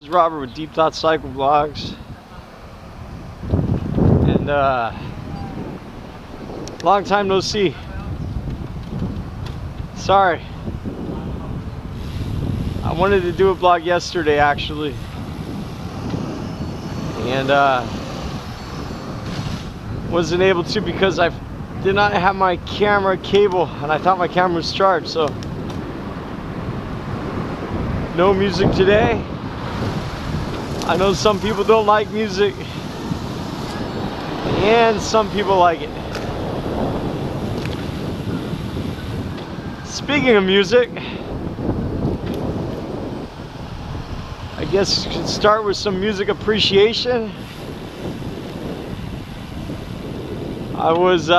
This is Robert with Deep Thought Cycle Vlogs, and long time no see. Sorry, I wanted to do a vlog yesterday actually, and wasn't able to because I did not have my camera cable, and I thought my camera was charged, so no music today. I know some people don't like music, and some people like it. Speaking of music, I guess you should start with some music appreciation. I was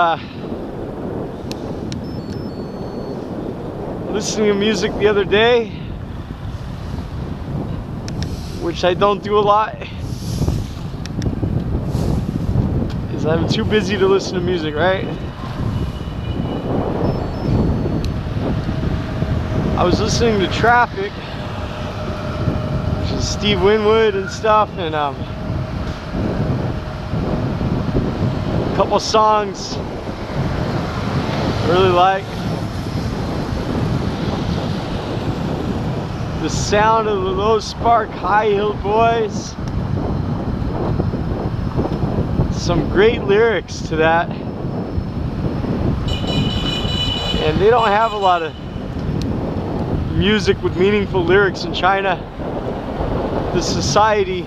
listening to music the other day, which I don't do a lot, because I'm too busy to listen to music, right? I was listening to Traffic, which is Steve Winwood and stuff, and a couple songs I really like. The sound of the Low Spark High Heel Boys. Some great lyrics to that. And they don't have a lot of music with meaningful lyrics in China. The society,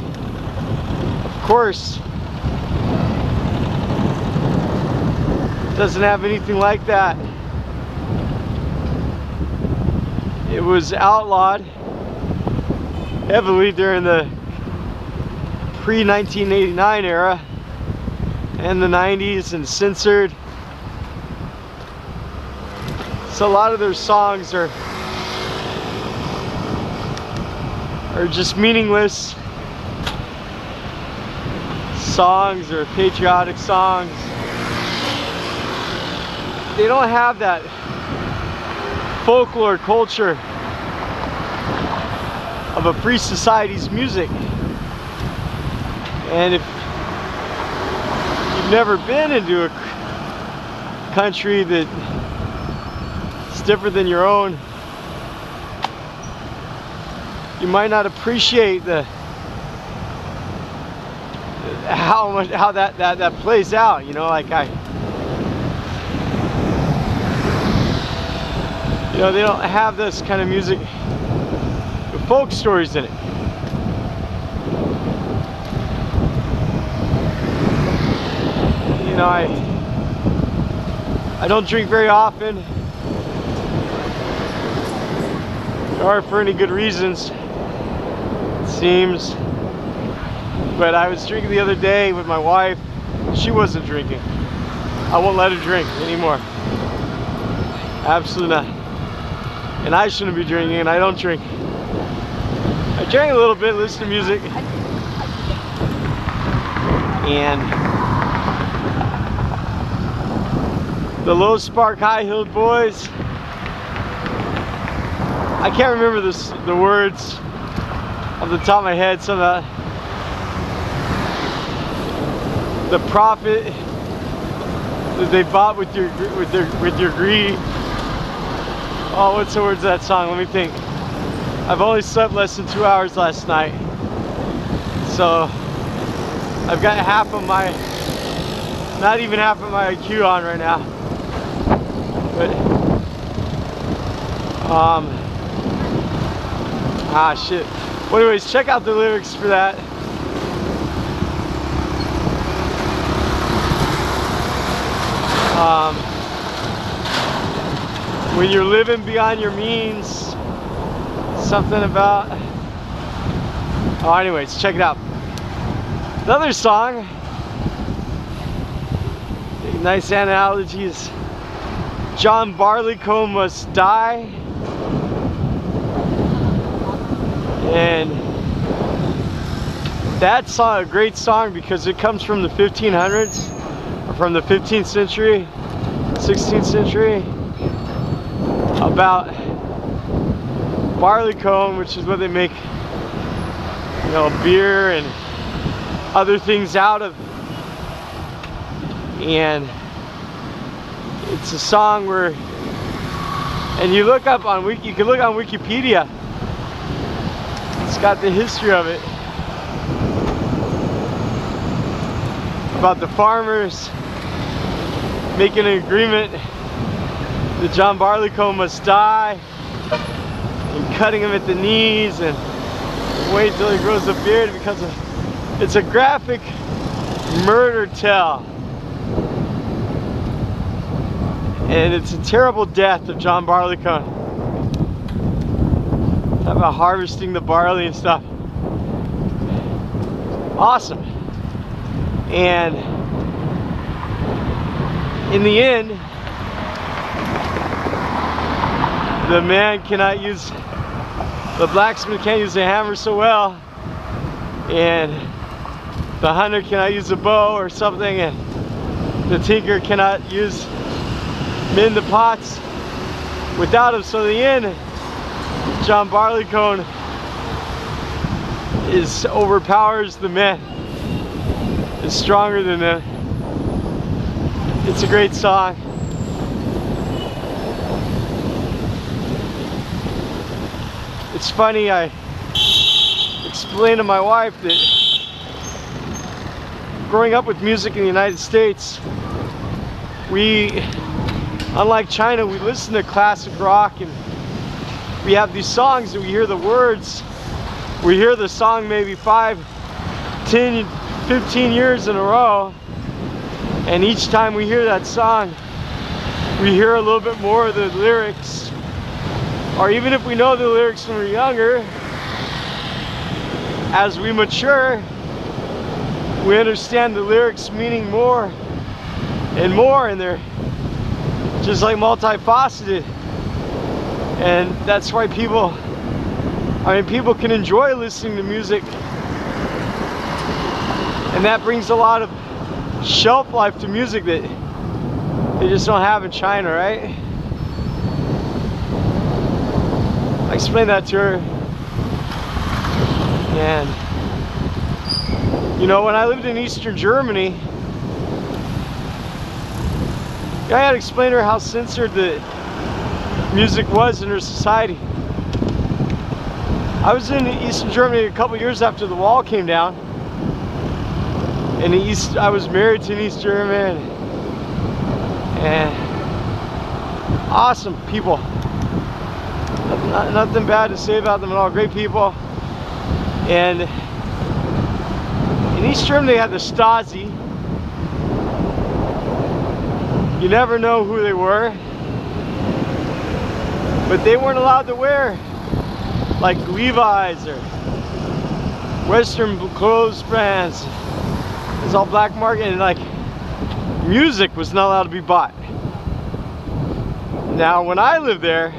of course, doesn't have anything like that. It was outlawed heavily during the pre-1989 era and the 90s, and censored. So a lot of their songs are just meaningless songs or patriotic songs. They don't have that folklore culture of a free society's music. And if you've never been into a country that's different than your own, you might not appreciate how that plays out, you know. Like they don't have this kind of music with folk stories in it. You know, I don't drink very often, or for any good reasons, it seems. But I was drinking the other day with my wife. She wasn't drinking. I won't let her drink anymore. Absolutely not. And I shouldn't be drinking, and I don't drink. I drank a little bit, listen to music, and the Low Spark High Heeled Boys. I can't remember the words off the top of my head. Some of the profit that they bought with your greed. Oh, what's the words of that song? Let me think. I've only slept less than 2 hours last night, so I've got not even half of my IQ on right now. But shit. Well, anyways, check out the lyrics for that. When you're living beyond your means, something about. Oh, anyways, check it out. Another song. Nice analogies. John Barleycorn Must Die. And that song, a great song, because it comes from the 1500s, or from the 15th century, 16th century, about barleycorn, which is what they make you know, beer and other things out of. And it's a song where, and you look up on you can look on Wikipedia. It's got the history of it. About the farmers making an agreement that John Barleycorn must die, and cutting him at the knees and wait till he grows a beard because of, it's a graphic murder tale. And it's a terrible death of John Barleycorn. Talk about harvesting the barley and stuff. Awesome. And in the end, the man cannot use, the blacksmith can't use the hammer so well, and the hunter cannot use a bow or something, and the tinker cannot mend the pots without him. So in the end, John Barleycorn overpowers the men, is stronger than them. It's a great song. It's funny, I explained to my wife that growing up with music in the United States, we, unlike China, we listen to classic rock, and we have these songs that we hear the words, we hear the song maybe 5, 10, 15 years in a row, and each time we hear that song, we hear a little bit more of the lyrics. Or even if we know the lyrics when we're younger, as we mature, we understand the lyrics meaning more, and they're just like multifaceted. And that's why people can enjoy listening to music, and that brings a lot of shelf life to music that they just don't have in China, right? I explained that to her, and you know, when I lived in Eastern Germany, I had to explain to her how censored the music was in her society. I was in Eastern Germany a couple years after the wall came down, and I was married to an East German, and awesome people. Nothing bad to say about them at all. Great people. And in East Germany they had the Stasi. You never know who they were, but they weren't allowed to wear like Levi's or Western clothes brands. It was all black market, and like music was not allowed to be bought. Now when I lived there,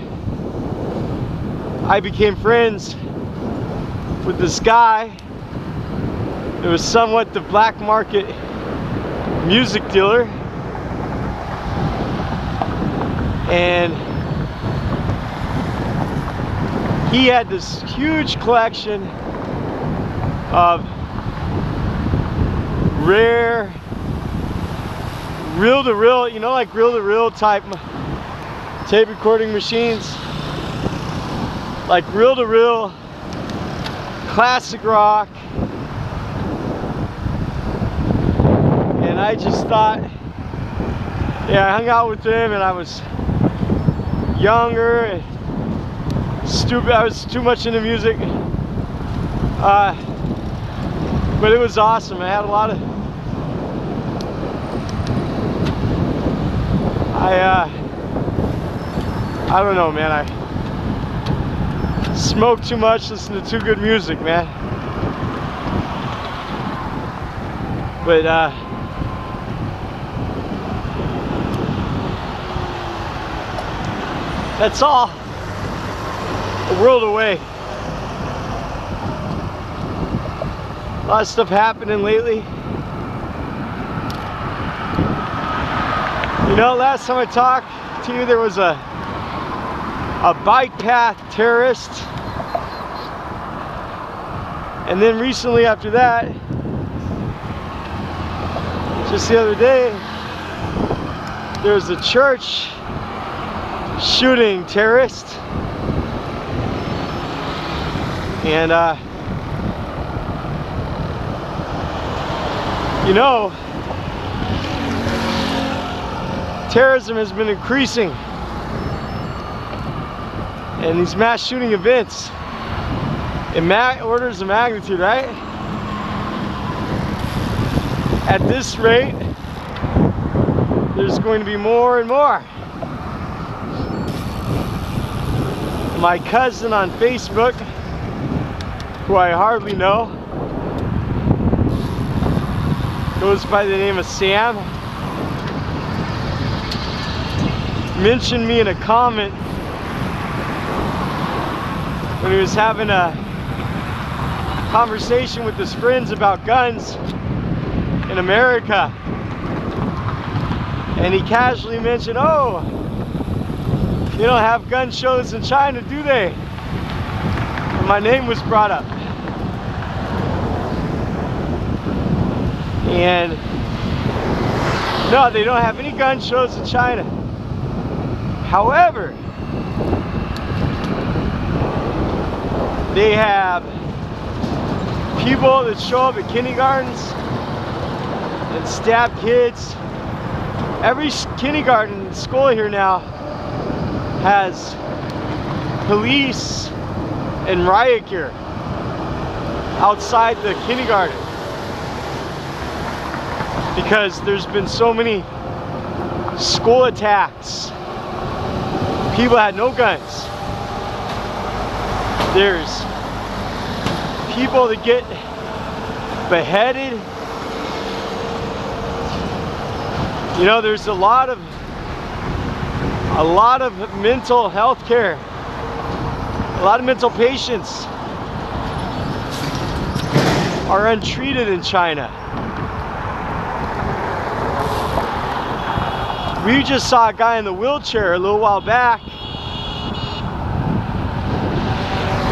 I became friends with this guy. It was somewhat the black market music dealer, and he had this huge collection of rare reel-to-reel, you know, like reel-to-reel type tape recording machines, like reel-to-reel classic rock. And I just thought, yeah, I hung out with him, and I was younger and stupid. I was too much into music, but it was awesome. I had a lot of I don't know, man, I smoke too much, listen to too good music, man. But that's all a world away. A lot of stuff happening lately. You know, last time I talked to you, there was a bike path terrorist, And then recently after that, just the other day, there was a church shooting terrorist. And you know, terrorism has been increasing, and these mass shooting events in orders of magnitude, right? At this rate, there's going to be more and more. My cousin on Facebook, who I hardly know, goes by the name of Sam, mentioned me in a comment when he was having a conversation with his friends about guns in America, and he casually mentioned, "Oh, they don't have gun shows in China, do they?" And my name was brought up. And no, they don't have any gun shows in China. However, they have people that show up at kindergartens and stab kids. Every kindergarten school here now has police and riot gear outside the kindergarten, because there's been so many school attacks. People had no guns. There's people that get beheaded. You know, there's a lot of mental health care. A lot of mental patients are untreated in China. We just saw a guy in the wheelchair a little while back.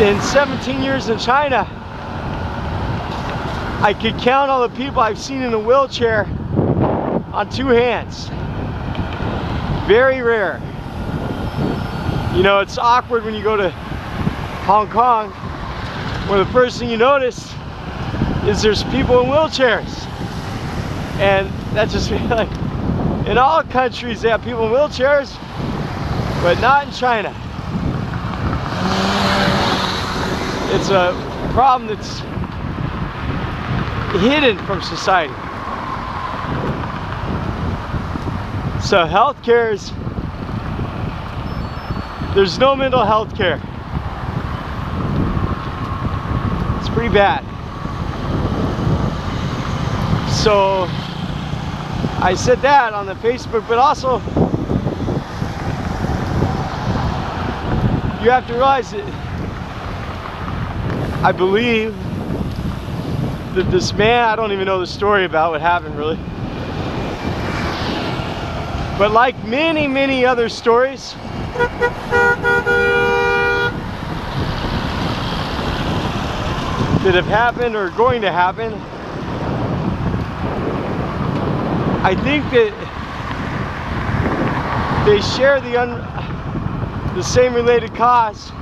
In 17 years in China, I could count all the people I've seen in a wheelchair on 2 hands. Very rare. You know, it's awkward when you go to Hong Kong, where the first thing you notice is there's people in wheelchairs. And that just feels like, in all countries they have people in wheelchairs, but not in China. It's a problem that's hidden from society. So healthcare is, there's no mental health care. It's pretty bad. So I said that on the Facebook, but also you have to realize that I believe that this man, I don't even know the story about what happened really, but like many other stories, that have happened or are going to happen, I think that they share the same related cause.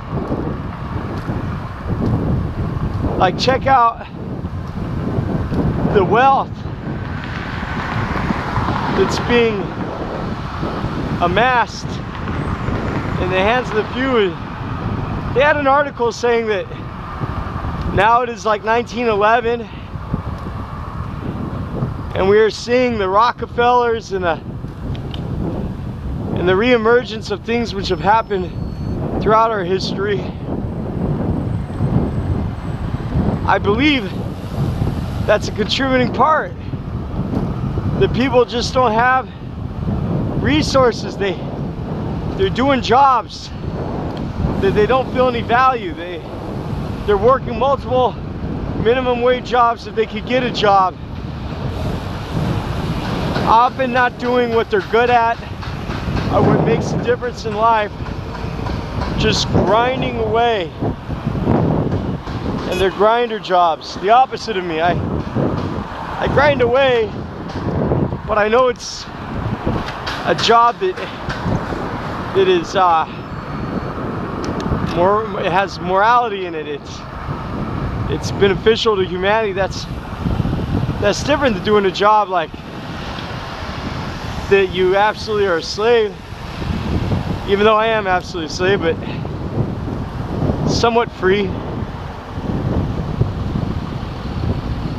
Like, check out the wealth that's being amassed in the hands of the few. They had an article saying that now it is like 1911, and we are seeing the Rockefellers and the re-emergence of things which have happened throughout our history. I believe that's a contributing part. The people just don't have resources. They're doing jobs that they don't feel any value. They're working multiple minimum wage jobs if they could get a job. Often not doing what they're good at or what makes a difference in life. Just grinding away and they're grinder jobs, the opposite of me. I grind away, but I know it's a job that is it has morality in it. It's beneficial to humanity. That's different than doing a job like that you absolutely are a slave, even though I am absolutely a slave, but somewhat free.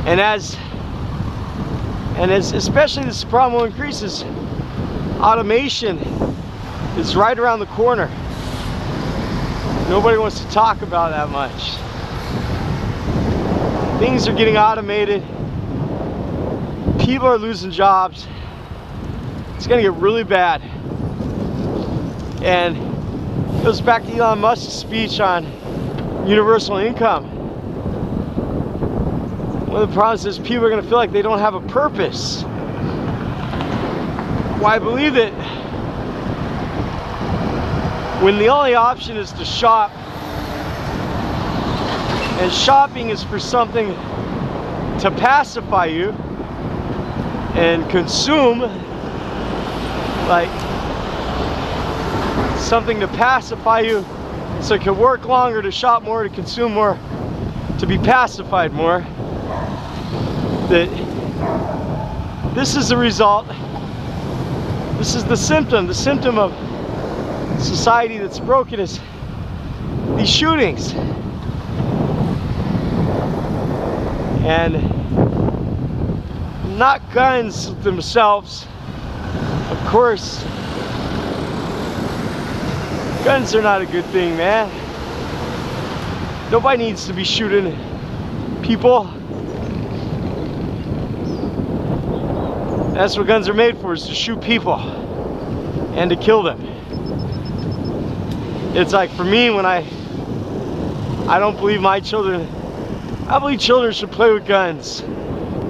And as especially this problem will increase, is automation is right around the corner. Nobody wants to talk about that much. Things are getting automated. People are losing jobs. It's gonna get really bad. And it goes back to Elon Musk's speech on universal income. One of the problems is people are gonna feel like they don't have a purpose. Well, I believe that when the only option is to shop, and shopping is for something to pacify you and consume, like something to pacify you, so it can work longer, to shop more, to consume more, to be pacified more, that this is the result, this is the symptom of society that's broken, is these shootings. And not guns themselves, of course. Guns are not a good thing, man. Nobody needs to be shooting people. That's what guns are made for, is to shoot people and to kill them. It's like, for me, when I don't believe my children, I believe children should play with guns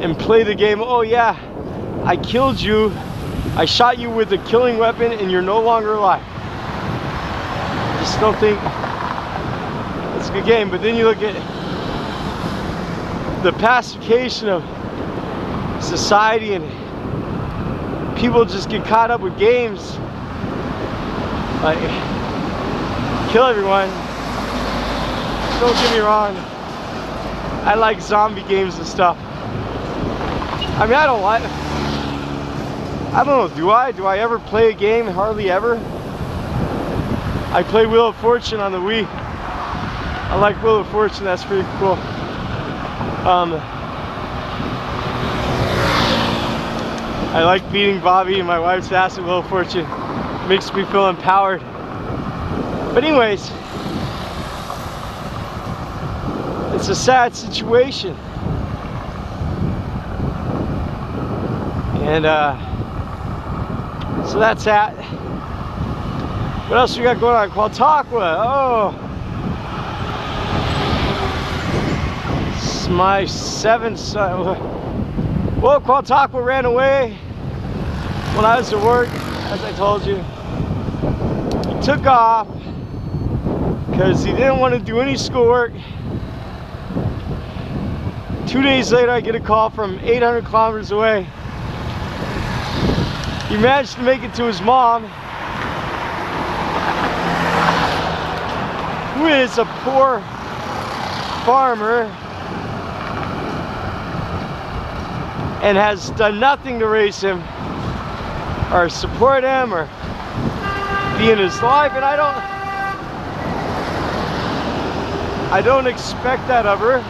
and play the game. Oh yeah, I killed you, I shot you with a killing weapon, and you're no longer alive. Just don't think it's a good game. But then you look at the pacification of society, and people just get caught up with games, like kill everyone. Don't get me wrong, I like zombie games and stuff. I mean, I don't know, do I ever play a game? Hardly ever. I play Wheel of Fortune on the Wii. I like Wheel of Fortune, that's pretty cool. I like beating Bobby and my wife's ass at Wheel of Fortune. Makes me feel empowered. But anyways, it's a sad situation. And so that's that. What else we got going on? Qualtaqua. Oh, it's my seventh son. Well, Qualtaqua ran away when I was at work, as I told you. He took off because he didn't want to do any schoolwork. 2 days later, I get a call from 800 kilometers away. He managed to make it to his mom, who is a poor farmer and has done nothing to raise him or support him or be in his life. And I don't expect that of her.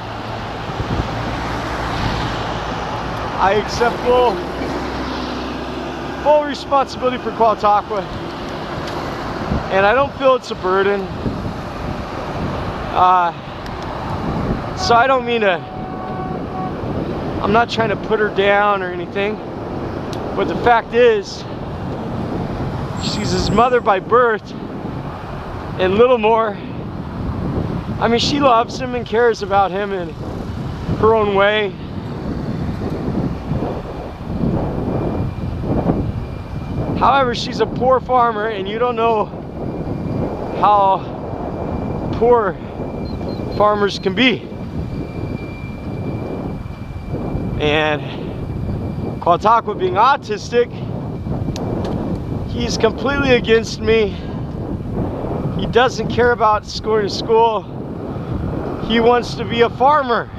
I accept full responsibility for Qualtaqua, and I don't feel it's a burden. So I don't mean to, I'm not trying to put her down or anything, but the fact is, she's his mother by birth and little more. I mean, she loves him and cares about him in her own way. However, she's a poor farmer, and you don't know how poor farmers can be. And Kwataka being autistic, he's completely against me. He doesn't care about going to school. He wants to be a farmer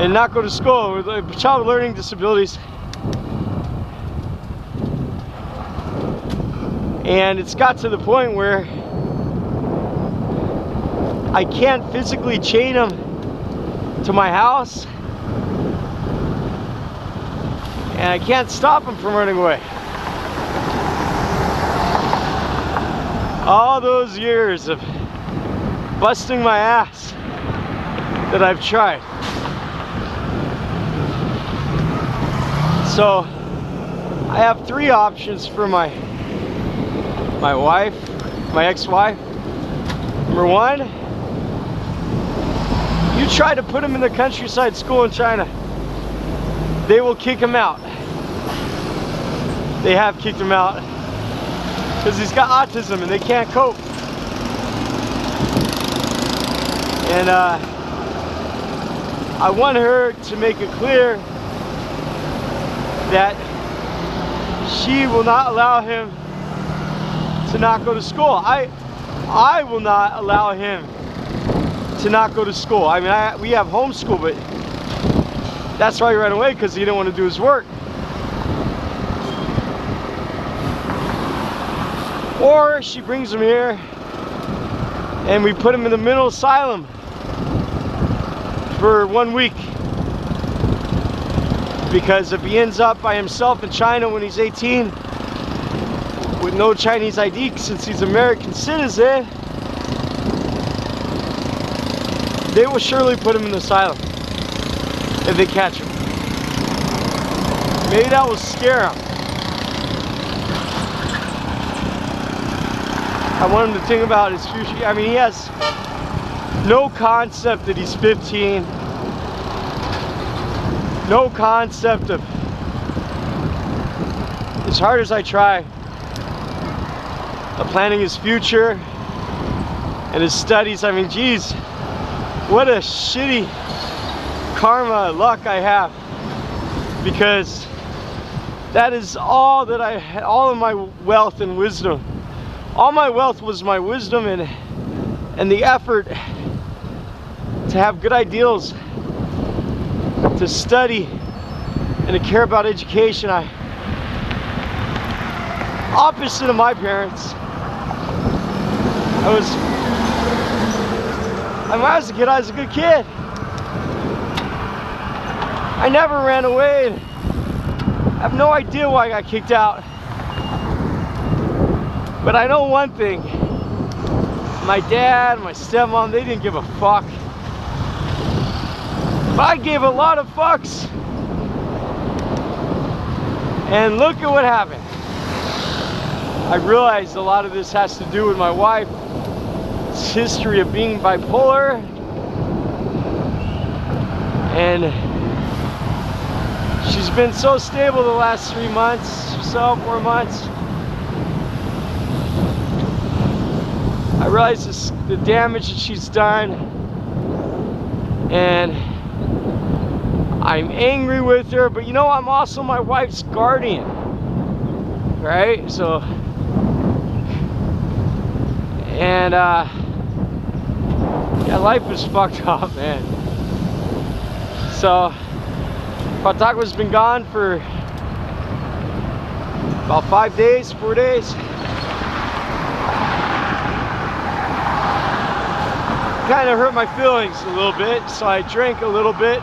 and not go to school with a child with learning disabilities. And it's got to the point where I can't physically chain him to my house, and I can't stop him from running away. All those years of busting my ass that I've tried. So I have three options for my ex-wife. Number one, you try to put him in the countryside school in China. They will kick him out. They have kicked him out because he's got autism and they can't cope. And I want her to make it clear that she will not allow him to not go to school. I will not allow him to not go to school. I mean, we have homeschool, but that's why he ran away, because he didn't want to do his work. Or she brings him here and we put him in the mental asylum for 1 week. Because if he ends up by himself in China when he's 18 with no Chinese ID, since he's American citizen, they will surely put him in the asylum if they catch him. Maybe that will scare him. I want him to think about his future. I mean, he has no concept that he's 15. No concept of, as hard as I try, of planning his future and his studies. I mean, geez, what a shitty karma luck I have, because that is all that I had, all of my wealth and wisdom. All my wealth was my wisdom and the effort to have good ideals, to study, and to care about education. Opposite of my parents, when I was a kid, I was a good kid. I never ran away. I have no idea why I got kicked out. But I know one thing. My dad, my stepmom, they didn't give a fuck. But I gave a lot of fucks. And look at what happened. I realized a lot of this has to do with my wife's history of being bipolar. And she's been so stable the last 3 months, so 4 months. I realize the damage that she's done, and I'm angry with her, but you know, I'm also my wife's guardian, right? So, and yeah, life is fucked up, man. So Kwataka's been gone for about 5 days, 4 days. Kind of hurt my feelings a little bit, so I drank a little bit.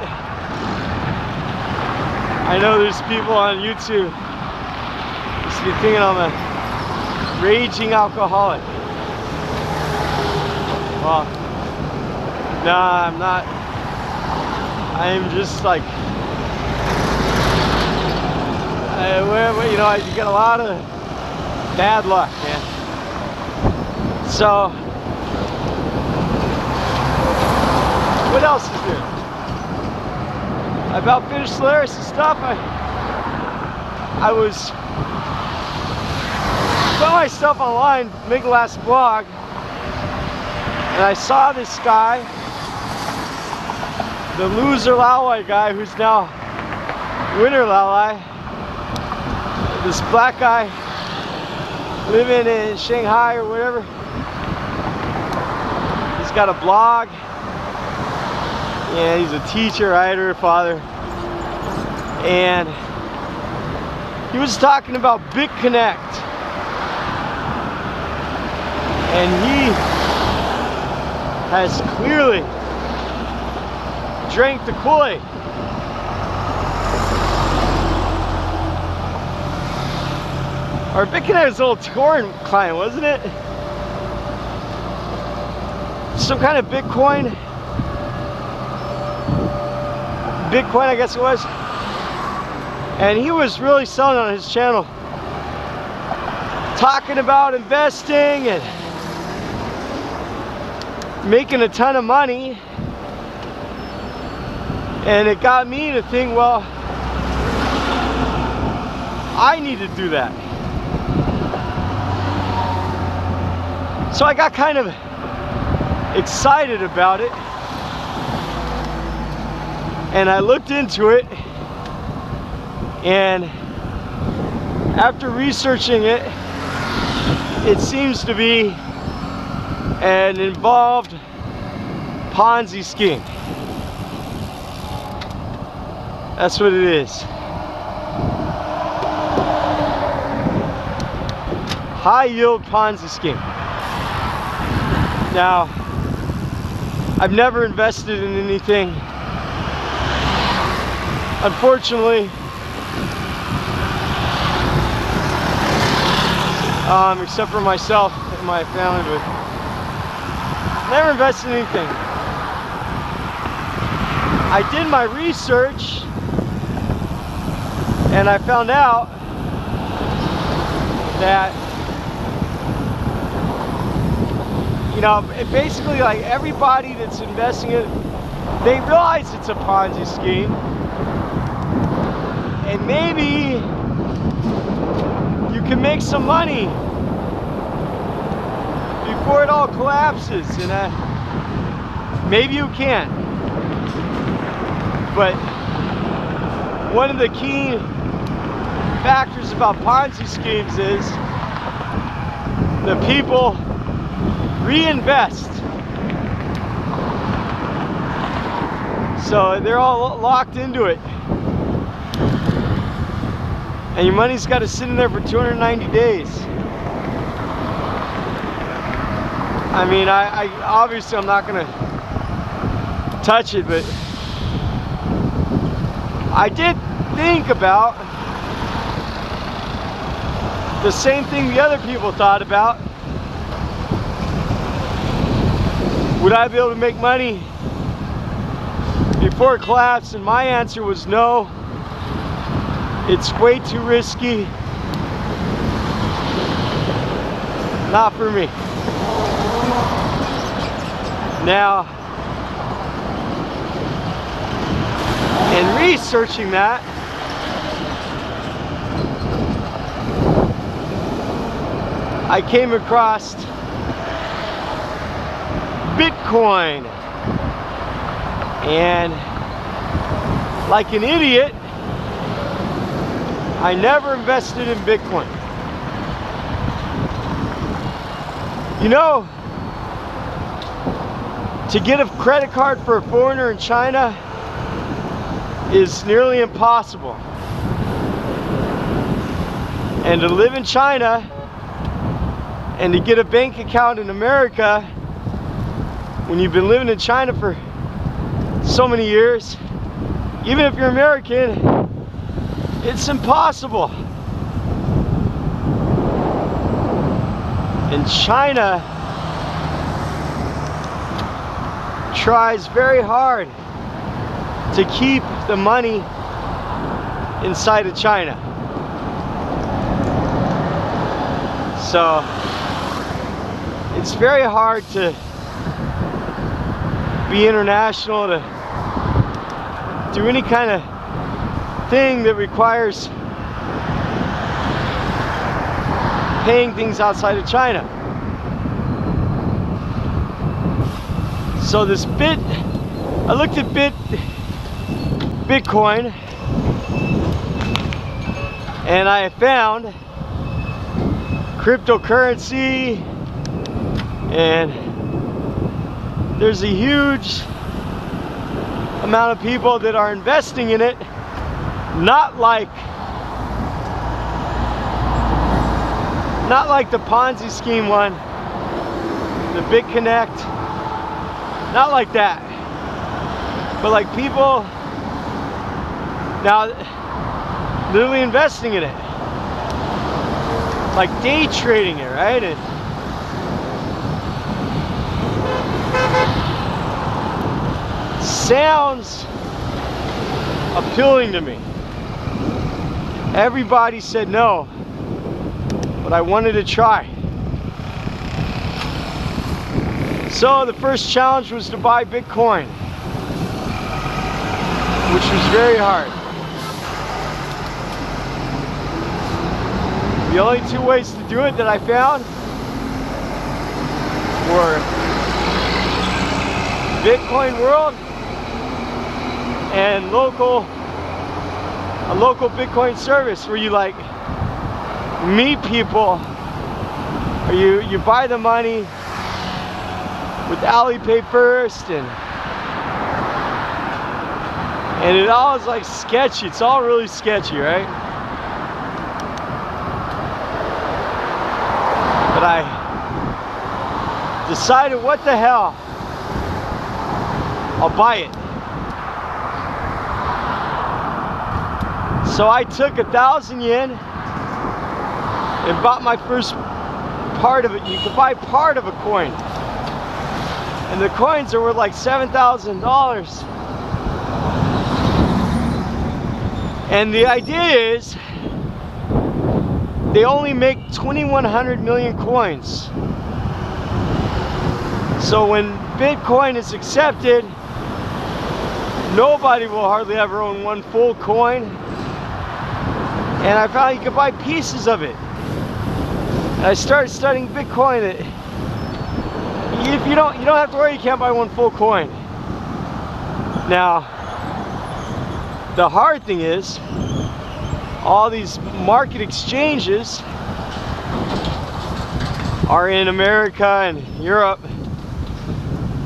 I know there's people on YouTube thinking I'm a raging alcoholic. Well, nah, I'm not. I'm just like, you know, you get a lot of bad luck, man. So, what else is there? I about finished Solaris and stuff. I was putting my stuff online, make the last vlog, and I saw this guy the loser Laowai guy who's now winner Laowai. This black guy living in Shanghai or whatever. He's got a blog. Yeah, he's a teacher, writer, father. And he was talking about BitConnect. And he has clearly drank the Kool-Aid. Our BitConnect was a little torn client, wasn't it? Some kind of Bitcoin. Bitcoin, I guess it was. And he was really selling on his channel, talking about investing and making a ton of money. And it got me to think, well, I need to do that. So I got kind of excited about it, and I looked into it, and after researching it, it seems to be an involved Ponzi scheme. That's what it is. High yield Ponzi scheme. Now, I've never invested in anything. Unfortunately, except for myself and my family, but never invested in anything. I did my research and I found out that, you know, basically like everybody that's investing in it, they realize it's a Ponzi scheme, and maybe you can make some money before it all collapses, and maybe you can. But one of the key factors about Ponzi schemes is the people reinvest. So they're all locked into it. And your money's got to sit in there for 290 days. I mean, I obviously I'm not gonna touch it, but I did think about the same thing the other people thought about. Would I be able to make money before it collapsed? And my answer was no. It's way too risky. Not for me. Now, in researching that, I came across BitCoin, and like an idiot, I never invested in Bitcoin. You know, to get a credit card for a foreigner in China is nearly impossible. And to live in China and to get a bank account in America when you've been living in China for so many years, even if you're American, it's impossible. And China tries very hard to keep the money inside of China. So it's very hard to be international, to do any kind of thing that requires paying things outside of China. So this bit I looked at BitCoin, and I found cryptocurrency, and there's a huge amount of people that are investing in it, not like the Ponzi scheme one, the BitConnect, not like that, but like people now literally investing in it, like day trading it, right? And sounds appealing to me. Everybody said no, but I wanted to try. So the first challenge was to buy Bitcoin, which was very hard. The only two ways to do it that I found were Bitcoin World and a local Bitcoin service where you like meet people, or you buy the money with Alipay first, and it all is like sketchy. It's all really sketchy, right? But I decided, what the hell, I'll buy it. So I took 1,000 yen and bought my first part of it. You could buy part of a coin, and the coins are worth like $7,000. And the idea is they only make 2,100 million coins. So when Bitcoin is accepted, nobody will hardly ever own one full coin. And I found you could buy pieces of it. And I started studying Bitcoin. If you don't have to worry, you can't buy one full coin. Now, the hard thing is, all these market exchanges are in America and Europe,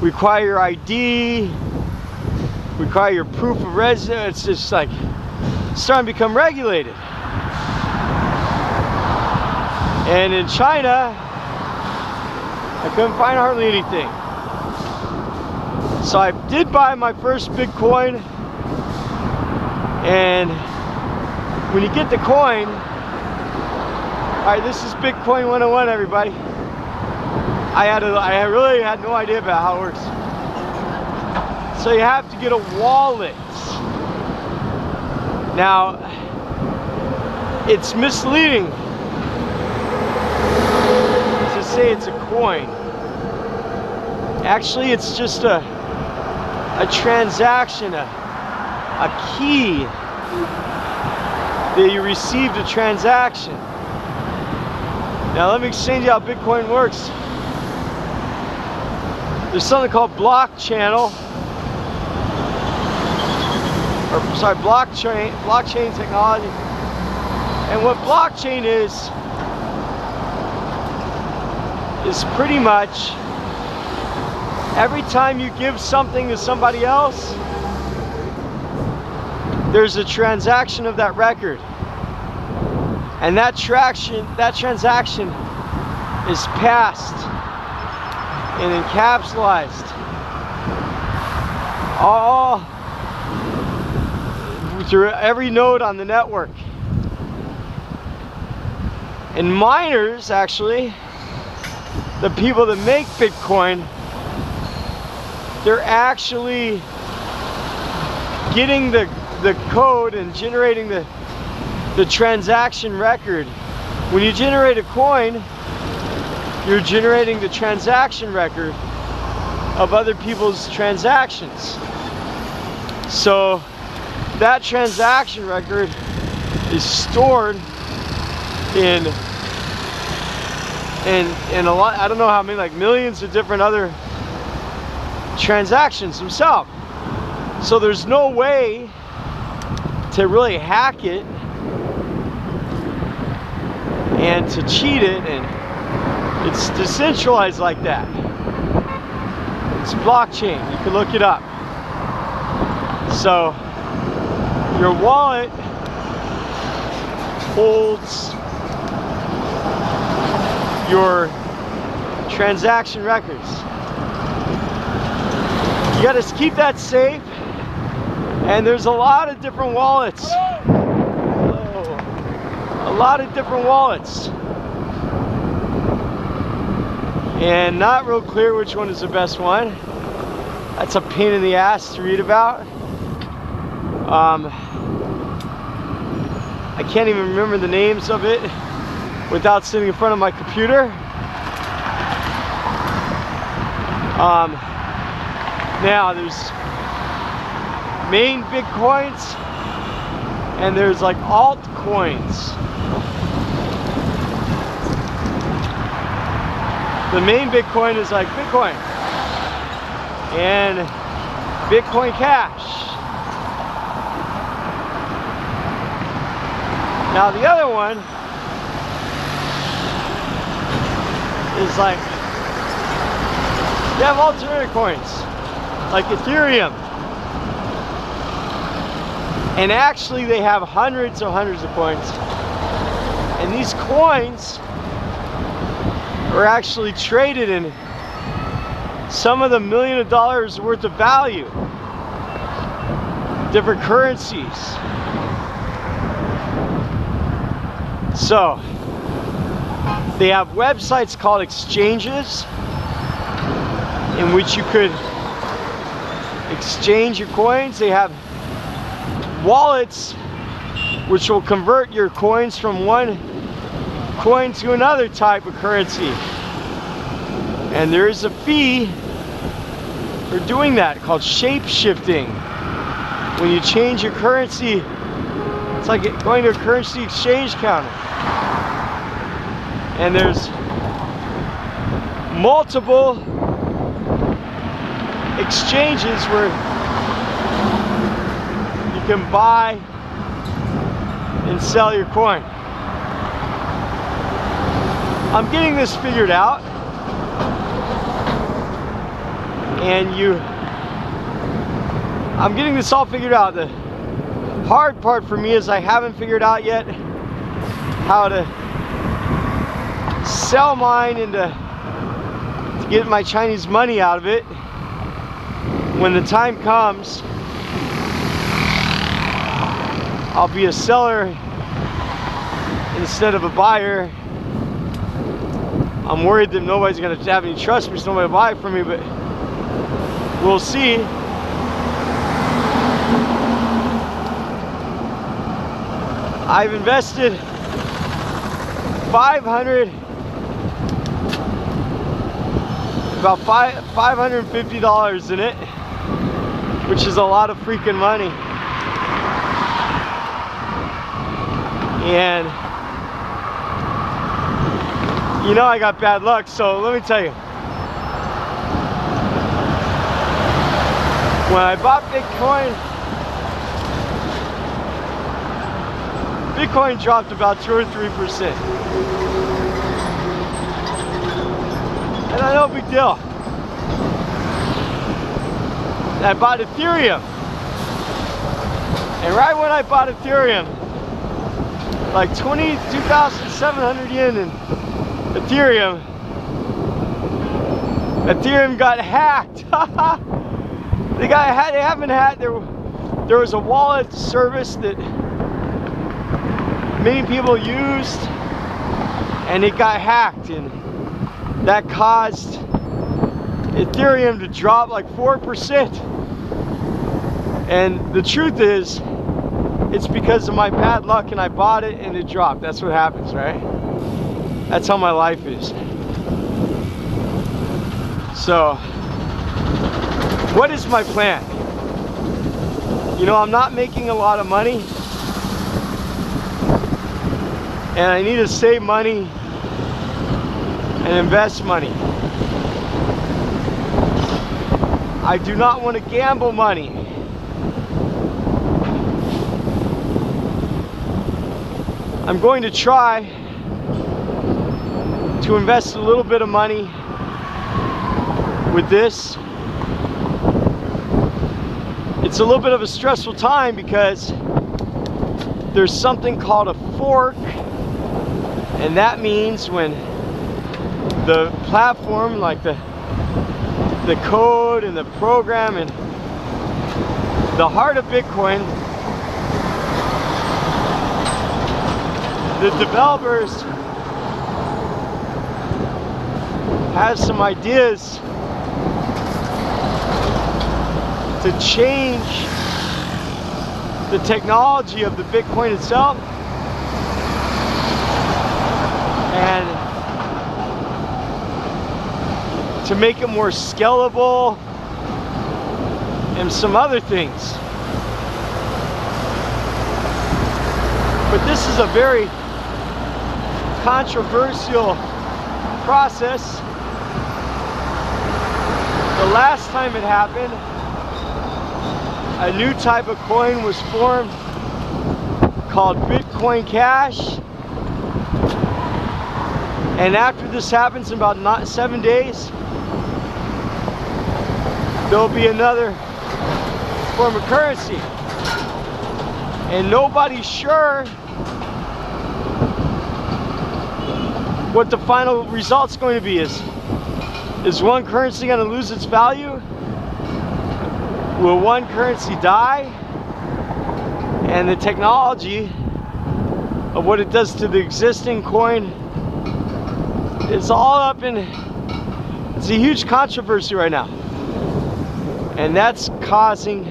require your ID, require your proof of residence. It's just like starting to become regulated. And in China, I couldn't find hardly anything. So I did buy my first Bitcoin, and when you get the coin, alright, this is Bitcoin 101, everybody. I really had no idea about how it works. So you have to get a wallet. Now, it's misleading to say it's a coin. Actually, it's just a transaction, a key that you received a transaction. Now let me explain to you how Bitcoin works. There's something called blockchain technology. And what blockchain is pretty much every time you give something to somebody else, there's a transaction of that record. And that transaction is passed and encapsulated all through every node on the network. And miners, actually, the people that make Bitcoin, they're actually getting the code and generating the transaction record. When you generate a coin, you're generating the transaction record of other people's transactions. So that transaction record is stored in a lot, I don't know how many, like millions of different other transactions themselves. So there's no way to really hack it and to cheat it, and it's decentralized like that. It's blockchain, you can look it up. So your wallet holds your transaction records. You gotta keep that safe, and there's a lot of different wallets. A lot of different wallets, and not real clear which one is the best one. That's a pain in the ass to read about. I can't even remember the names of it without sitting in front of my computer. Now there's main BitCoins, and there's like altcoins. The main Bitcoin is like Bitcoin and Bitcoin Cash. Now the other one is like, you have alternative coins like Ethereum, and actually they have hundreds of coins, and these coins are actually traded in some of the millions of dollars worth of value, different currencies. So they have websites called exchanges in which you could exchange your coins. They have wallets which will convert your coins from one coin to another type of currency, and there is a fee for doing that called shape shifting. When you change your currency, it's like going to a currency exchange counter, and there's multiple exchanges where you can buy and sell your coin. I'm getting this figured out, and I'm getting this all figured out. The hard part for me is I haven't figured out yet how to sell mine and to get my Chinese money out of it. When the time comes, I'll be a seller instead of a buyer. I'm worried that nobody's gonna have any trust me, so nobody will buy it from me, but we'll see. I've invested about $550 in it, which is a lot of freaking money. And you know I got bad luck, so let me tell you. When I bought Bitcoin dropped about 2 or 3%. And I know, big deal. And I bought Ethereum. And right when I bought Ethereum, like 22,700 yen in Ethereum got hacked. They haven't hacked. There was a wallet service that many people used, and it got hacked, and that caused Ethereum to drop like 4%. And the truth is, it's because of my bad luck, and I bought it and it dropped. That's what happens, right? That's how my life is. So, what is my plan? You know, I'm not making a lot of money, and I need to save money and invest money. I do not want to gamble money. I'm going to try to invest a little bit of money with this. It's a little bit of a stressful time because there's something called a fork, and that means when the platform, like the code and the program and the heart of Bitcoin, the developers have some ideas to change the technology of the Bitcoin itself and to make it more scalable and some other things. But this is a very controversial process. The last time it happened, a new type of coin was formed called Bitcoin Cash. And after this happens in about 7 days, there'll be another form of currency. And nobody's sure what the final result's going to be. Is one currency going to lose its value? Will one currency die? And the technology of what it does to the existing coin is all up in, it's a huge controversy right now. And that's causing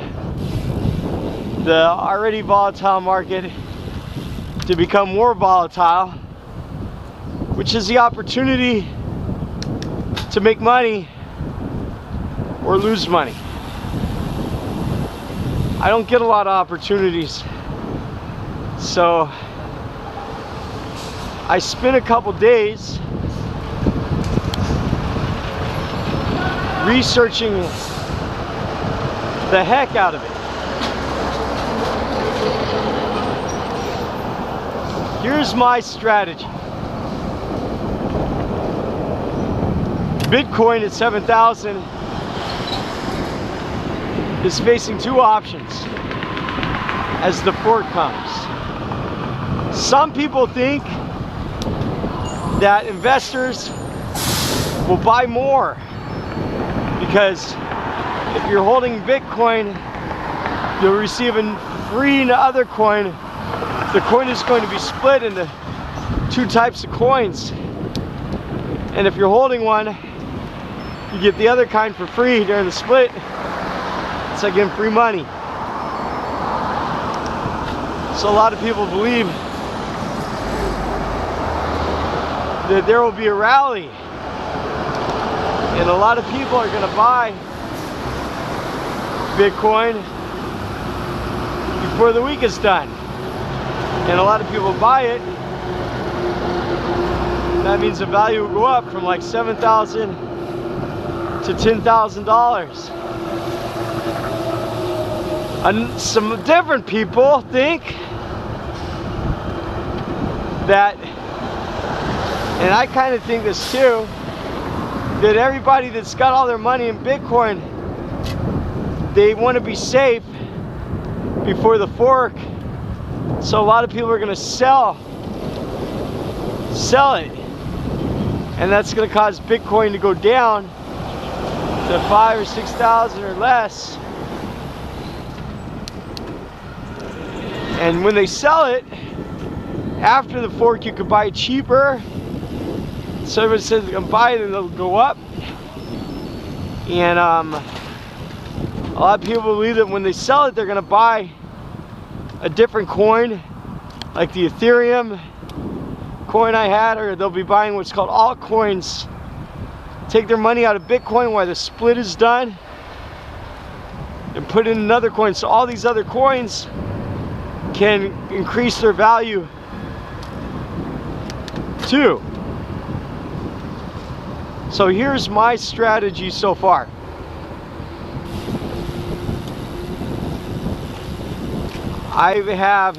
the already volatile market to become more volatile, which is the opportunity to make money or lose money. I don't get a lot of opportunities, so I spent a couple days researching the heck out of it. Here's my strategy. Bitcoin at 7,000 is facing two options as the fork comes. Some people think that investors will buy more because if you're holding Bitcoin, you'll receive a free other coin. The coin is going to be split into two types of coins. And if you're holding one, you get the other kind for free during the split. It's like getting free money. So a lot of people believe that there will be a rally and a lot of people are going to buy Bitcoin before the week is done. And a lot of people buy it. That means the value will go up from like $7,000 to $10,000. And some different people think that, and I kind of think this too, that everybody that's got all their money in Bitcoin, they want to be safe before the fork. So a lot of people are going to sell it, and that's going to cause Bitcoin to go down to 5,000 or 6,000 or less. And when they sell it after the fork, you could buy it cheaper. So everybody says they can buy it and they'll go up. And a lot of people believe that when they sell it, they're going to buy a different coin, like the Ethereum coin I had, or they'll be buying what's called altcoins. Take their money out of Bitcoin while the split is done and put in another coin. So all these other coins can increase their value too. So here's my strategy so far. I have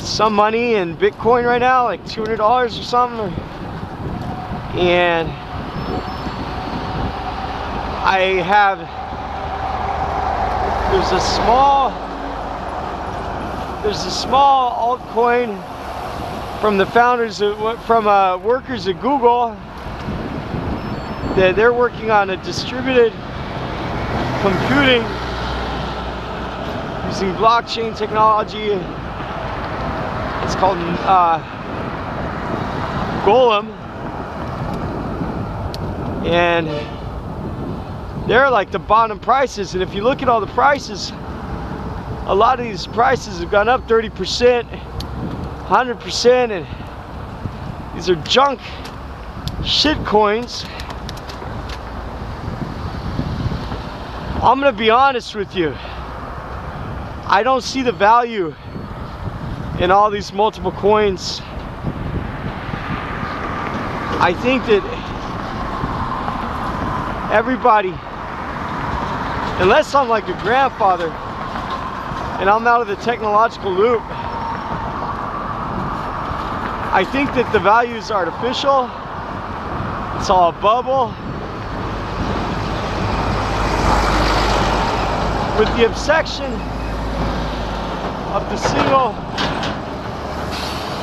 some money in Bitcoin right now, like $200 or something. And I have, there's a small altcoin from the founders, from workers at Google, that they're working on a distributed computing using blockchain technology. It's called Golem, and they're like the bottom prices. And if you look at all the prices, a lot of these prices have gone up 30%, 100%, and these are junk shit coins. I'm gonna be honest with you, I don't see the value in all these multiple coins. I think that everybody, unless I'm like a grandfather and I'm out of the technological loop, I think that the value is artificial. It's all a bubble. With the obsession of the single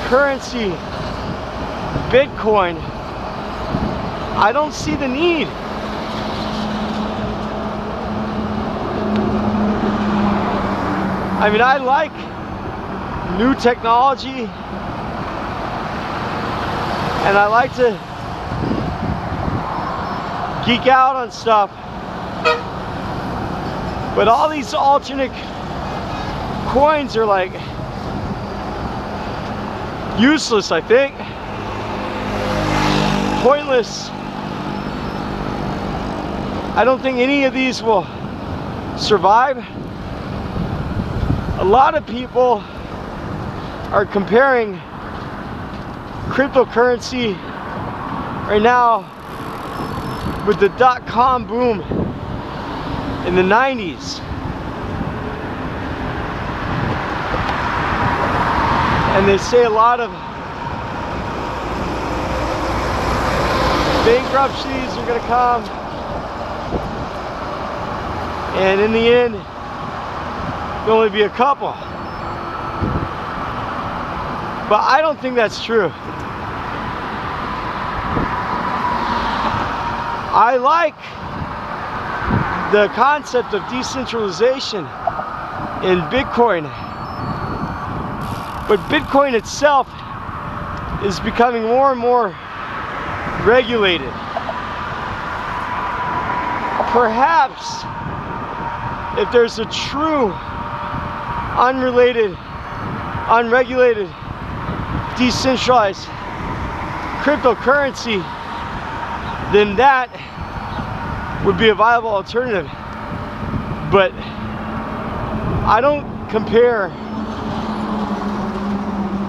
currency, Bitcoin, I don't see the need. I mean, I like new technology, and I like to geek out on stuff, but all these alternate coins are like useless, I think. Pointless. I don't think any of these will survive. A lot of people are comparing cryptocurrency right now with the .com boom in the 90s. And they say a lot of bankruptcies are gonna come, and in the end there'll only be a couple. But I don't think that's true. I like the concept of decentralization in Bitcoin, but Bitcoin itself is becoming more and more regulated. Perhaps if there's a true unregulated, decentralized cryptocurrency, then that would be a viable alternative. But I don't compare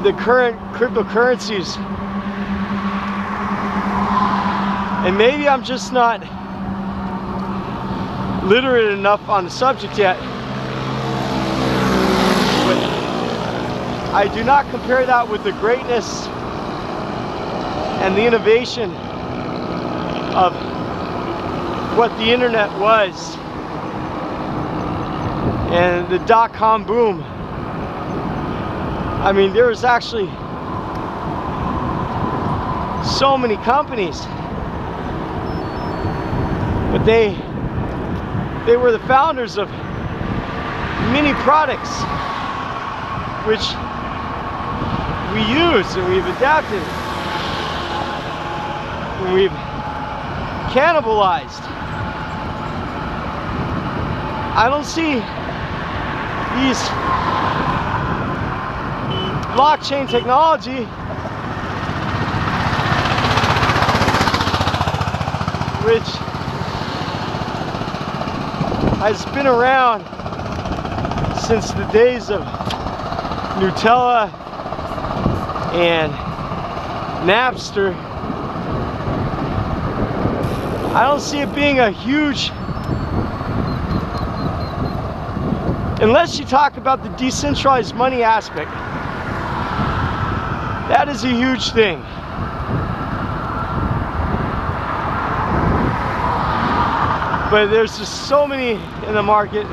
the current cryptocurrencies, and maybe I'm just not literate enough on the subject yet, but I do not compare that with the greatness and the innovation of what the internet was and the .com boom. I mean, there was actually so many companies, but they were the founders of many products which we use and we've adapted and we've cannibalized. I don't see these blockchain technology, which has been around since the days of Nutella and Napster. I don't see it being a huge, unless you talk about the decentralized money aspect. That is a huge thing. But there's just so many in the market.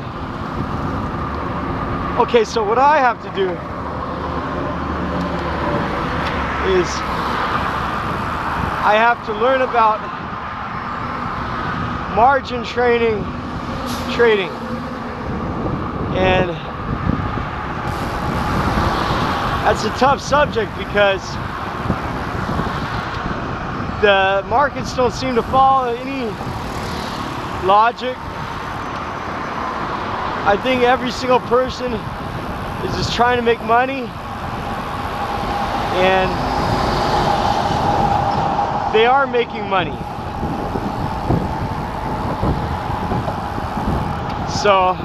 Okay, so what I have to do is I have to learn about margin trading. And that's a tough subject because the markets don't seem to follow any logic. I think every single person is just trying to make money, and they are making money. So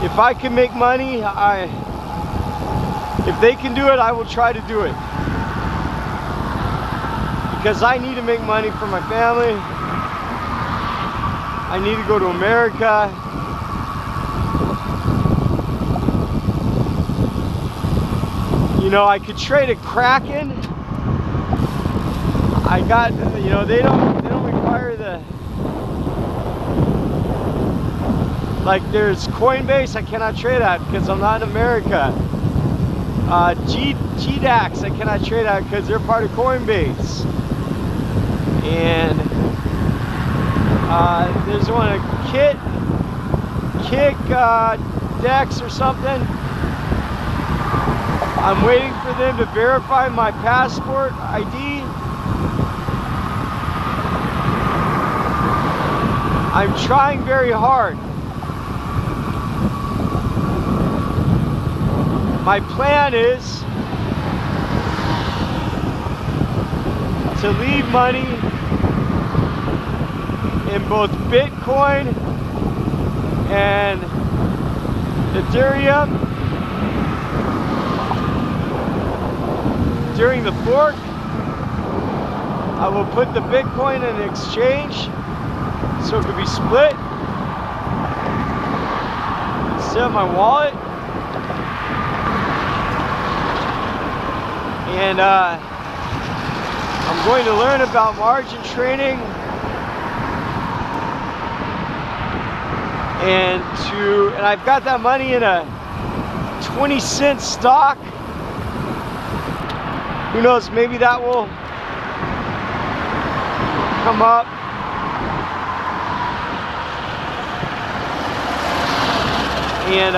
if I can make money, if they can do it, I will try to do it. Because I need to make money for my family. I need to go to America. You know, I could trade at Kraken. I got, you know, they don't require the, like there's Coinbase I cannot trade at because I'm not in America. GDAX I cannot trade at because they're part of Coinbase. And there's one a Kick Dex or something. I'm waiting for them to verify my passport ID. I'm trying very hard. My plan is to leave money in both BitCoin and Ethereum during the fork. I will put the Bitcoin in an exchange so it could be split instead of my wallet. And I'm going to learn about margin trading and I've got that money in a 20-cent stock. Who knows, maybe that will come up. And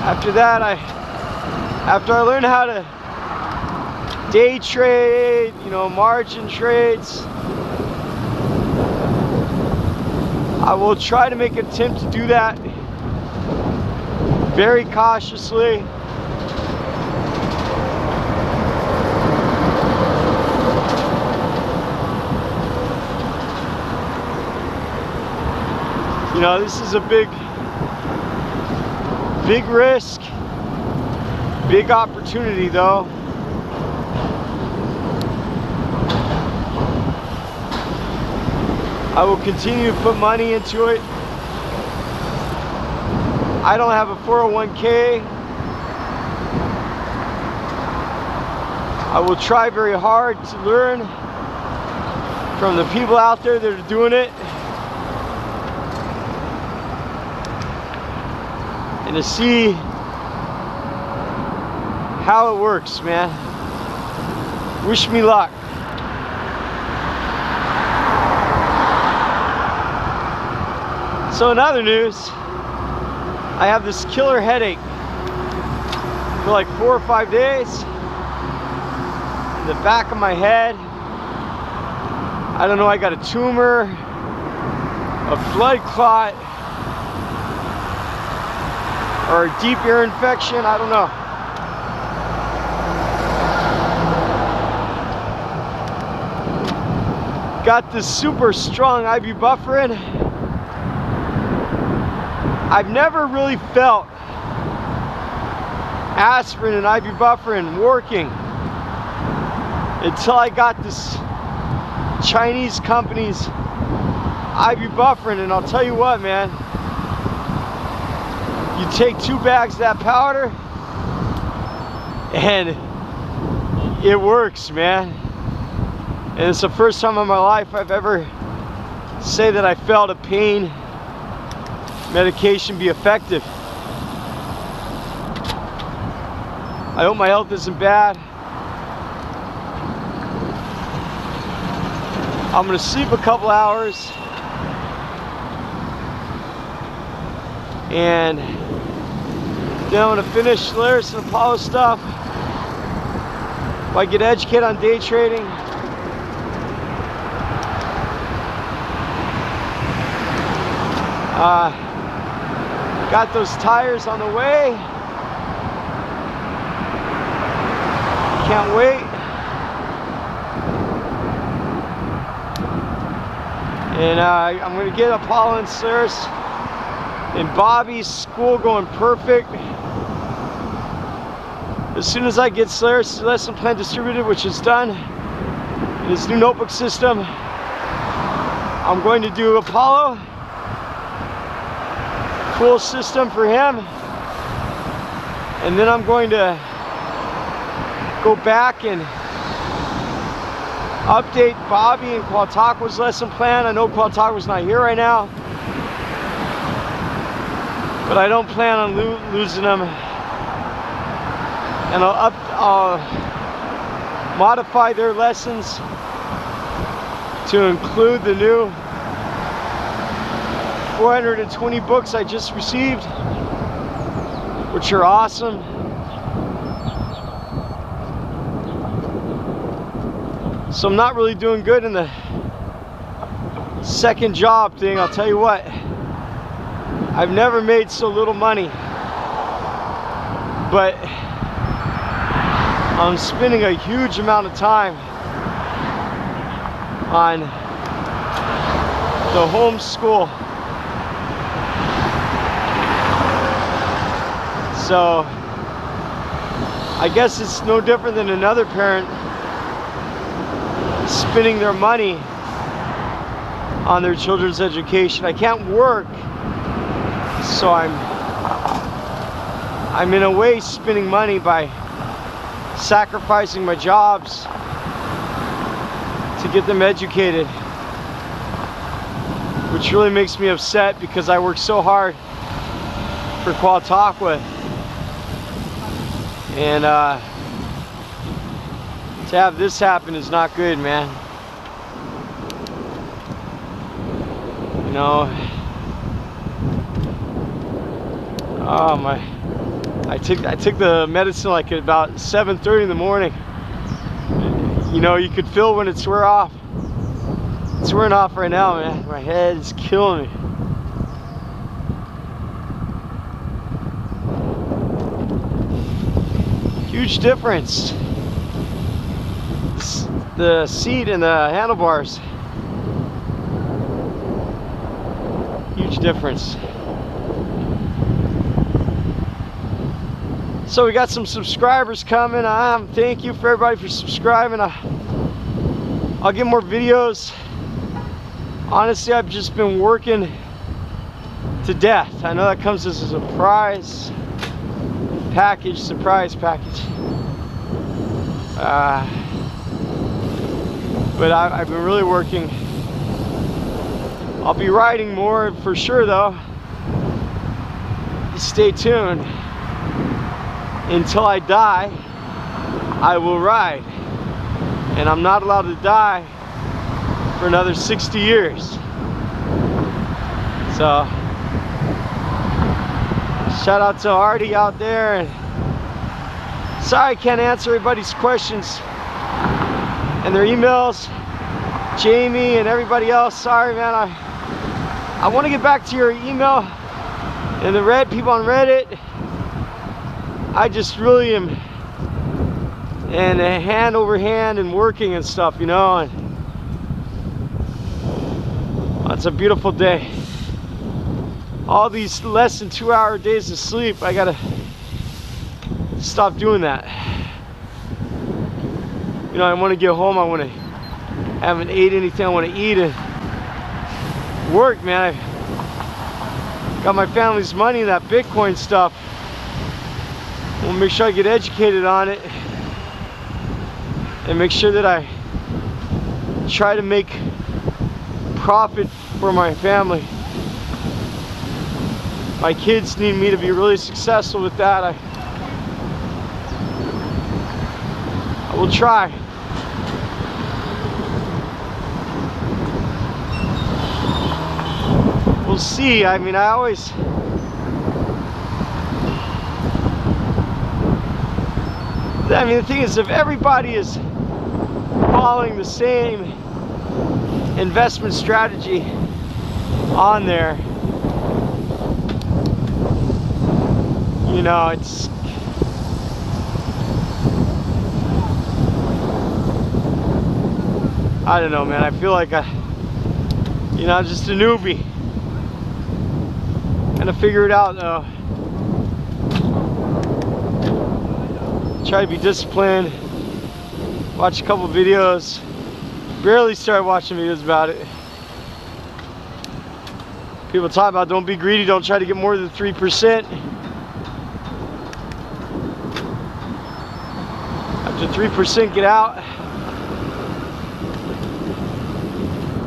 after that, after I learn how to day trade, you know, margin trades, I will try to make an attempt to do that very cautiously. You know, this is a big risk, big opportunity though. I will continue to put money into it. I don't have a 401k. I will try very hard to learn from the people out there that are doing it and to see how it works, man. Wish me luck. So in other news, I have this killer headache for like 4 or 5 days in the back of my head. I don't know, I got a tumor, a blood clot, or a deep ear infection, I don't know. Got this super strong ibuprofen. I've never really felt aspirin and ibuprofen working until I got this Chinese company's ibuprofen, and I'll tell you what, man, You take 2 bags of that powder and it works, man. And it's the first time in my life I've ever say that I felt a pain medication be effective. I hope my health isn't bad. I'm gonna sleep a couple hours and then I'm gonna finish Solaris and Apollo stuff. If I get educated on day trading, got those tires on the way. Can't wait. And I'm gonna get Apollo and Solaris and Bobby's school going perfect. As soon as I get Solaris' lesson plan distributed, which is done, in his new notebook system, I'm going to do Apollo. Full system for him. And then I'm going to go back and update Bobby and Qualtaqua's lesson plan. I know Qualtaqua's not here right now, but I don't plan on losing them. And I'll modify their lessons to include the new 420 books I just received, which are awesome. So I'm not really doing good in the second job thing. I'll tell you what, I've never made so little money, but I'm spending a huge amount of time on the homeschool. So I guess it's no different than another parent spending their money on their children's education. I can't work, so I'm in a way spending money by sacrificing my jobs to get them educated, which really makes me upset because I work so hard for Qualtaqua, and to have this happen is not good, man. You know, oh my, I took the medicine like at about 7:30 in the morning. You know, you could feel when it's wear off. It's wearing off right now, man. My head is killing me. Huge difference. The seat and the handlebars. Huge difference. So we got some subscribers coming. Thank you for everybody for subscribing. I'll get more videos. Honestly, I've just been working to death. I know that comes as a surprise package. But I've been really working. I'll be riding more for sure though. Stay tuned. Until I die, I will ride. And I'm not allowed to die for another 60 years. So, shout out to Artie out there. And sorry I can't answer everybody's questions and their emails. Jamie and everybody else, sorry man. I want to get back to your email and the people on Reddit. I just really am and hand over hand and working and stuff, you know, and it's a beautiful day. All these less than 2-hour days of sleep, I gotta stop doing that. You know, I want to get home, I haven't ate anything, I want to eat and work, man. got my family's money in that BitCoin stuff. We'll make sure I get educated on it and make sure that I try to make profit for my family. My kids need me to be really successful with that. I will try. We'll see. I mean, the thing is, if everybody is following the same investment strategy on there, you know, it's I don't know, man. I feel like I'm just a newbie. Gonna figure it out though. Try to be disciplined. Watch a couple videos. Barely started watching videos about it. People talk about don't be greedy, don't try to get more than 3%. After 3%, get out.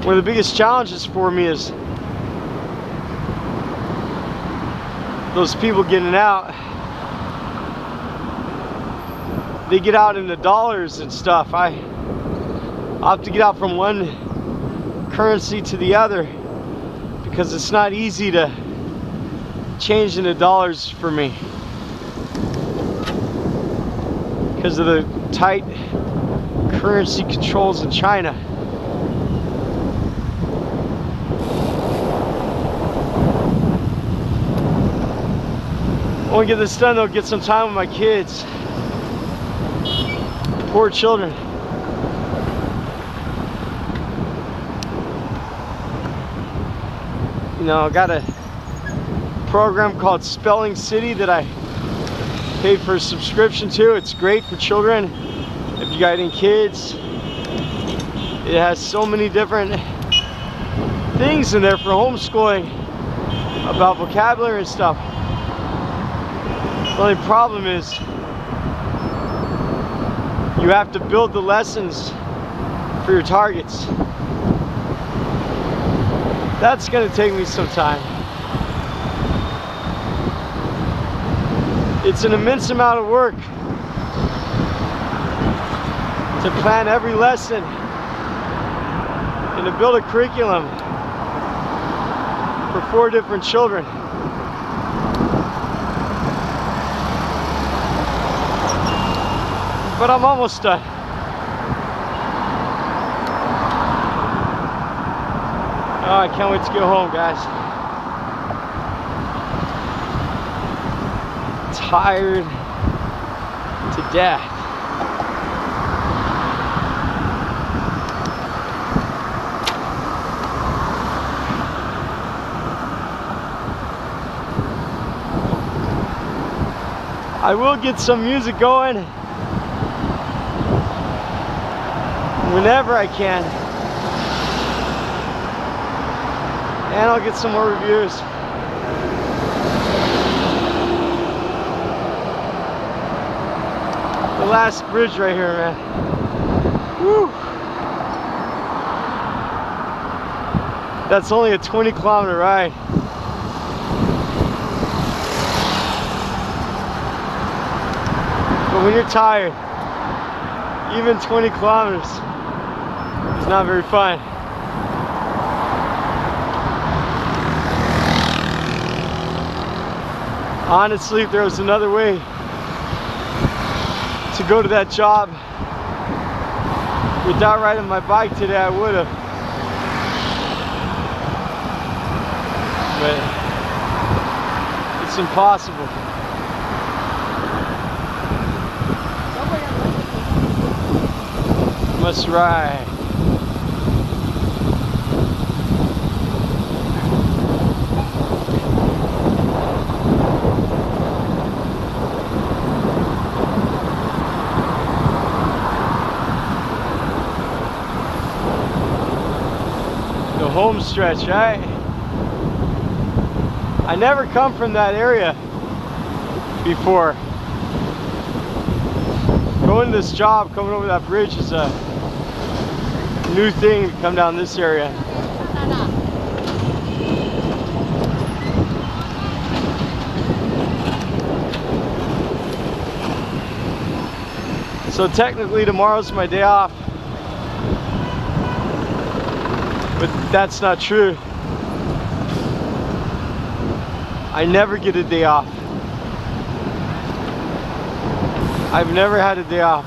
One of the biggest challenges for me is those people getting out. They get out in the dollars and stuff. I have to get out from one currency to the other because it's not easy to change into dollars for me because of the tight currency controls in China. I want to get this done though, get some time with my kids. Poor children. You know, I got a program called Spelling City that I paid for a subscription to. It's great for children. If you got any kids, it has so many different things in there for homeschooling about vocabulary and stuff. The only problem is you have to build the lessons for your targets. That's going to take me some time. It's an immense amount of work to plan every lesson and to build a curriculum for 4 different children. But I'm almost done. Oh, I can't wait to get home, guys. Tired to death. I will get some music going whenever I can, and I'll get some more reviews. The last bridge right here, man. Woo. That's only a 20-kilometer ride. But when you're tired, even 20 kilometers is not very fun. Honestly, if there was another way to go to that job without riding my bike today, I would have. But it's impossible. Must ride. The home stretch, right? I never come from that area before. Going to this job, coming over that bridge is a new thing to come down this area. So technically tomorrow's my day off, but that's not true. I never get a day off. I've never had a day off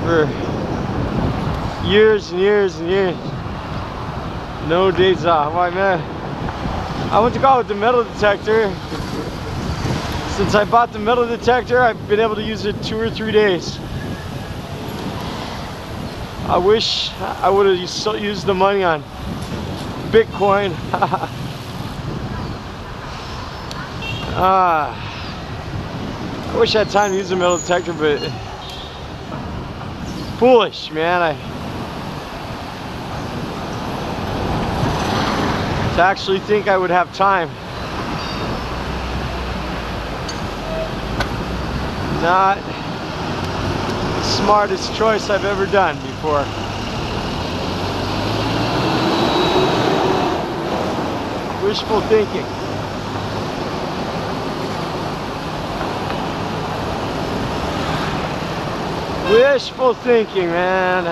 for years and years and years. No days off. Why, man? I went to go out with the metal detector. Since I bought the metal detector, I've been able to use it 2 or 3 days. I wish I would have used the money on BitCoin. I wish I had time to use the metal detector, but foolish, man. To actually think I would have time. Not the smartest choice I've ever done before. Wishful thinking. Wishful thinking, man.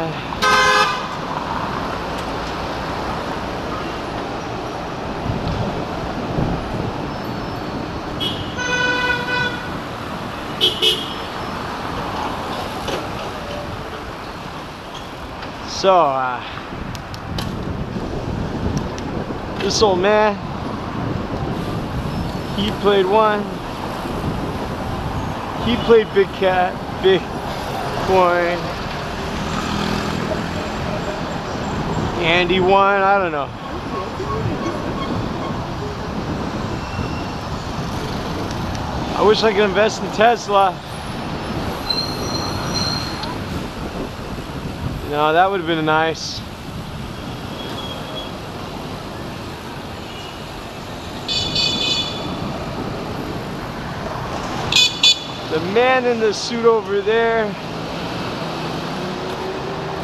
So, this old man, he played one. He played BitCoin, and he won. I don't know. I wish I could invest in Tesla. No, that would have been nice. The man in the suit over there,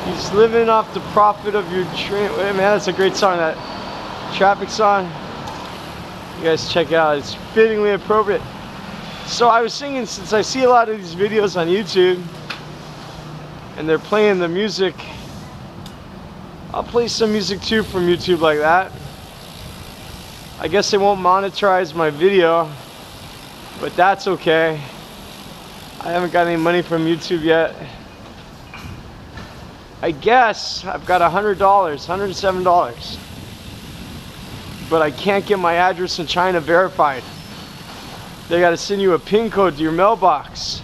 he's living off the profit of your train. Man, that's a great song, that traffic song. You guys check it out, it's fittingly appropriate. So I was singing, since I see a lot of these videos on YouTube and they're playing the music, I'll play some music too from YouTube like that. I guess they won't monetize my video, but that's okay. I haven't got any money from YouTube yet. I guess I've got $100, $107, but I can't get my address in China verified. They gotta send you a PIN code to your mailbox.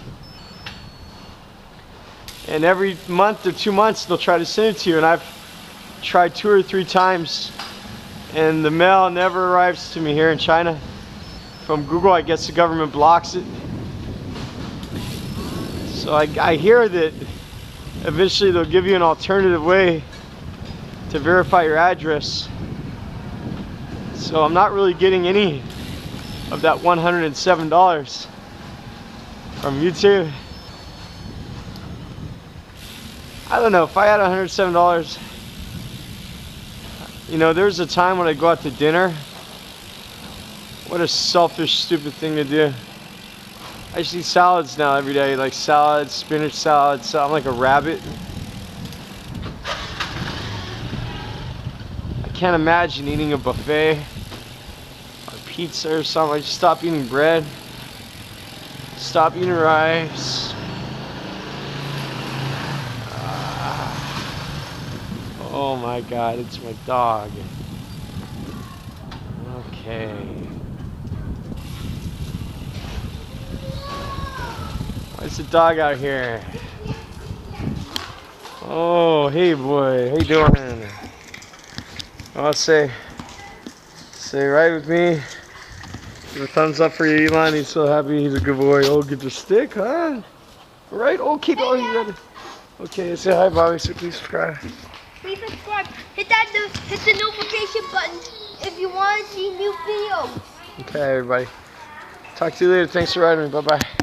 And every month or 2 months they'll try to send it to you, and I've tried 2 or 3 times and the mail never arrives to me here in China. From Google, I guess the government blocks it. So I hear that eventually they'll give you an alternative way to verify your address. So I'm not really getting any of that $107 from YouTube. I don't know, if I had $107, you know, there's a time when I go out to dinner. What a selfish, stupid thing to do. I just eat salads now every day, like salad, spinach salad, so I'm like a rabbit. I can't imagine eating a buffet or pizza or something. I just stop eating bread, stop eating rice. Oh my God, it's my dog. Okay. Why's the dog out here? Oh, hey boy, how you doing? I'll say right with me. Give a thumbs up for you, Elon. He's so happy. He's a good boy. Oh, get the stick, huh? Right? Oh, keep going. You ready? Okay, say hi, Bobby. So please subscribe. Please subscribe. Hit the notification button if you want to see new videos. Okay, everybody. Talk to you later. Thanks for riding me. Bye-bye.